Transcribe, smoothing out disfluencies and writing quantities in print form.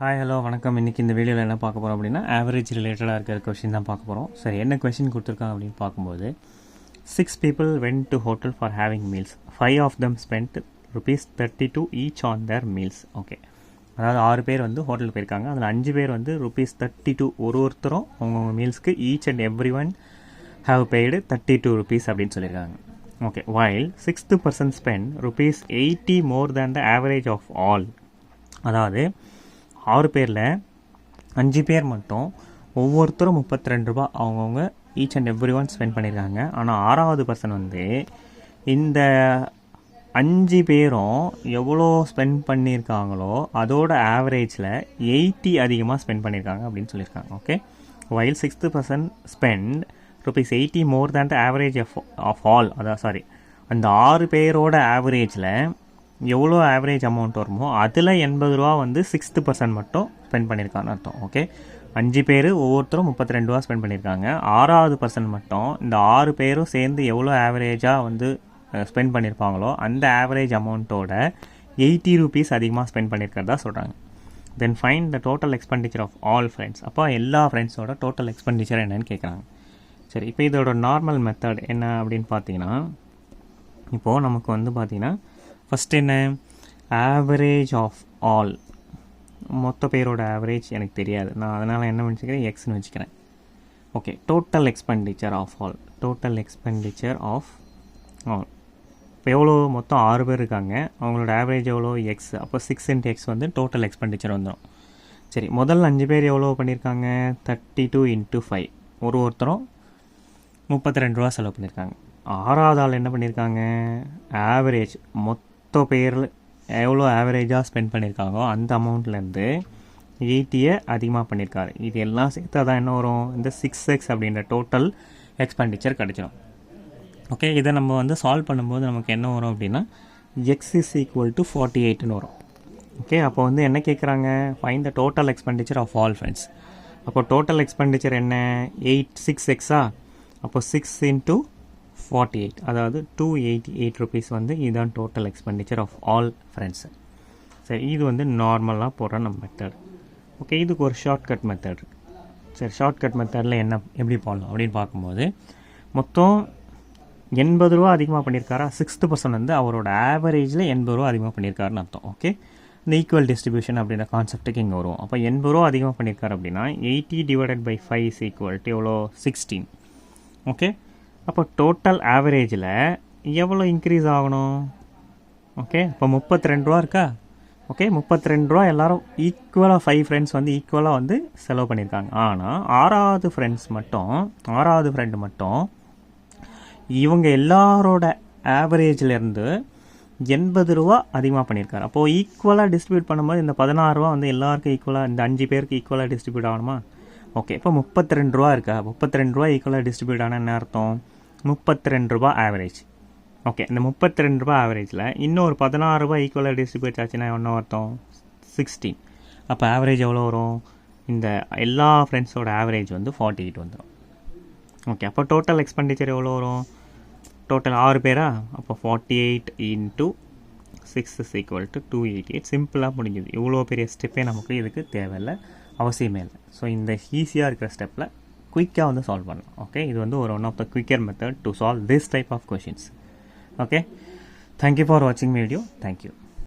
Hi hello வணக்கம். இன்றைக்கி இந்த வீடியோவில் என்ன பார்க்க போகிறோம் அப்படின்னா ஆவரேஜ் ரிலேட்டடாக இருக்கிற கொஷின் தான் பார்க்க போகிறோம். சரி, என்ன கொஷின் கொடுத்துருக்காங்க அப்படின்னு பார்க்கும்போது 6 people went to hotel for having meals. 5 of them spent ₹32 each on their meals. Okay, அதாவது 6 பேர் வந்து ஹோட்டலுக்கு போயிருக்காங்க. அதில் 5 பேர் வந்து ₹32 ஒருத்தரும் அவங்கவுங்க மீல்ஸ்க்கு each and every one have paid ₹32 அப்படின்னு சொல்லியிருக்காங்க. Okay, while 6th person spent ₹80 more than the average of all. அதாவது 6 பேரில் 5 பேர் மட்டும் ஒவ்வொருத்தரும் ₹32 அவங்கவுங்க each and every one spend பண்ணியிருக்காங்க. ஆனால் 6வது பர்சன் வந்து இந்த 5 பேரும் எவ்வளோ ஸ்பெண்ட் பண்ணியிருக்காங்களோ அதோட ஆவரேஜில் 80 அதிகமாக ஸ்பெண்ட் பண்ணியிருக்காங்க அப்படின்னு சொல்லியிருக்காங்க. Okay, while 6th person spent ₹80 more than the average of all. அதான் அந்த 6 பேரோட ஆவரேஜில் எவ்வளோ ஆவரேஜ் அமௌண்ட் வருமோ அதில் ₹80 வந்து 6th person மட்டும் ஸ்பெண்ட் பண்ணியிருக்கான்னு அர்த்தம். ஓகே, 5 பேர் ஒவ்வொருத்தரும் ₹32 ஸ்பெண்ட் பண்ணியிருக்காங்க. 6வது பர்சன் மட்டும் இந்த 6 பேரும் சேர்ந்து எவ்வளோ ஆவரேஜாக வந்து ஸ்பெண்ட் பண்ணியிருப்பாங்களோ அந்த ஆவரேஜ் அமௌண்ட்டோட ₹80 அதிகமாக ஸ்பெண்ட் பண்ணியிருக்கிறதா சொல்கிறாங்க. Then find the total expenditure of all friends. அப்போ எல்லா ஃப்ரெண்ட்ஸோட டோட்டல் எக்ஸ்பெண்டிச்சர் என்னன்னு கேட்குறாங்க. சரி, இப்போ இதோட நார்மல் மெத்தட் என்ன அப்படின்னு பார்த்தீங்கன்னா, இப்போது நமக்கு வந்து பார்த்திங்கன்னா ஃபஸ்ட் என்ன, ஆவரேஜ் ஆஃப் ஆல், மொத்த பேரோட ஆவரேஜ் எனக்கு தெரியாது, நான் அதனால் என்ன வச்சுக்கிறேன், எக்ஸ்னு வச்சுக்கிறேன். Okay, total expenditure of all, total expenditure of all. இப்போ எவ்வளோ, மொத்தம் 6 பேர் இருக்காங்க, அவங்களோட ஆவரேஜ் எவ்வளோ, எக்ஸ். அப்போ 6 × x வந்து டோட்டல் எக்ஸ்பெண்டிச்சர் வந்துடும். சரி, முதல் 5 பேர் எவ்வளோ பண்ணியிருக்காங்க, 32 × 5, ஒருத்தரும் ₹32 செலவு பண்ணியிருக்காங்க. 6வது ஆள் என்ன பண்ணியிருக்காங்க, ஆவரேஜ் மொத்த பேரில் எவ்வளோ ஆவரேஜாக ஸ்பெண்ட் பண்ணியிருக்காங்களோ அந்த அமௌண்ட்லேருந்து 80 அதிகமாக பண்ணியிருக்காரு. இது எல்லாம் சேர்த்து தான் என்ன வரும், இந்த 6x அப்படின்ற டோட்டல் எக்ஸ்பெண்டிச்சர் கிடச்சிடும். ஓகே, இதை நம்ம வந்து சால்வ் பண்ணும்போது நமக்கு என்ன வரும் அப்படின்னா x = 48ன்னு வரும். ஓகே, அப்போ வந்து என்ன கேட்குறாங்க, find the total expenditure of all friends. அப்போ டோட்டல் எக்ஸ்பெண்டிச்சர் என்ன, 6x. அப்போ 6 × 48, அதாவது ₹288 வந்து இதுதான் total expenditure of all friends. சரி, இது வந்து நார்மலாக போடுற நம்ம மெத்தட். ஓகே, இதுக்கு ஒரு ஷார்ட்கட் மெத்தட். சரி, ஷார்ட்கட் மெத்தடில் என்ன எப்படி போடலாம் அப்படின்னு பார்க்கும்போது, மொத்தம் ₹80 அதிகமாக பண்ணியிருக்காரா, 6th person வந்து அவரோட ஆவரேஜில் ₹80 அதிகமாக பண்ணியிருக்காருன்னு அர்த்தம். ஓகே, இந்த ஈக்குவல் டிஸ்ட்ரிபியூஷன் அப்படின்ற கான்செப்ட்டுக்கு இங்கே வரும். அப்போ ₹80 அதிகமாக பண்ணியிருக்காரு அப்படின்னா 80 / 5 = எவ்வளோ, 16. ஓகே, அப்போ டோட்டல் ஆவரேஜில் எவ்வளோ இன்க்ரீஸ் ஆகணும். ஓகே, இப்போ ₹32 இருக்கா. ஓகே, ₹32 எல்லோரும் ஈக்குவலாக 5 ஃப்ரெண்ட்ஸ் வந்து ஈக்குவலாக வந்து செலவு பண்ணியிருக்காங்க. ஆனால் 6வது ஃப்ரெண்டு மட்டும் இவங்க எல்லாரோட ஆவரேஜிலேருந்து ₹80 அதிகமாக பண்ணியிருக்காரு. அப்போது ஈக்குவலாக டிஸ்ட்ரிபியூட் பண்ணும்போது இந்த ₹16 வந்து எல்லாருக்கும் ஈக்குவலாக, இந்த 5 பேருக்கு ஈக்குவலாக டிஸ்ட்ரிபியூட் ஆகணுமா. ஓகே, இப்போ ₹32 இருக்கா, ₹32 ஈக்குவலாக டிஸ்ட்ரிபியூட் ஆனால் என்ன அர்த்தம், ₹32 ஆவரேஜ். ஓகே, இந்த ₹32 ஆவரேஜில் இன்னொரு ₹16 ஈக்குவலாக டிஸ்ட்ரிபியூட் ஆச்சுன்னா என்ன அர்த்தம், 16. அப்போ ஆவரேஜ் எவ்வளோ வரும், இந்த எல்லா ஃப்ரெண்ட்ஸோட ஆவரேஜ் வந்து 48 வந்துடும். ஓகே, அப்போ டோட்டல் எக்ஸ்பெண்டிச்சர் எவ்வளோ வரும், டோட்டல் 6 பேரா, அப்போ 48 × 6 = 288. சிம்பிளாக முடிஞ்சுது. இவ்வளோ பெரிய ஸ்டெப்பே நமக்கு இதுக்கு தேவையில்லை, அவசியமே இல்லை. ஸோ இந்த ஈஸியாக இருக்கிற ஸ்டெப்பில் குயிக்காக வந்து சால்வ் பண்ணலாம். ஓகே, இது வந்து ஒரு one of the quicker method to solve this type of questions. Okay, thank you for வாட்சிங் வீடியோ. தேங்க்யூ.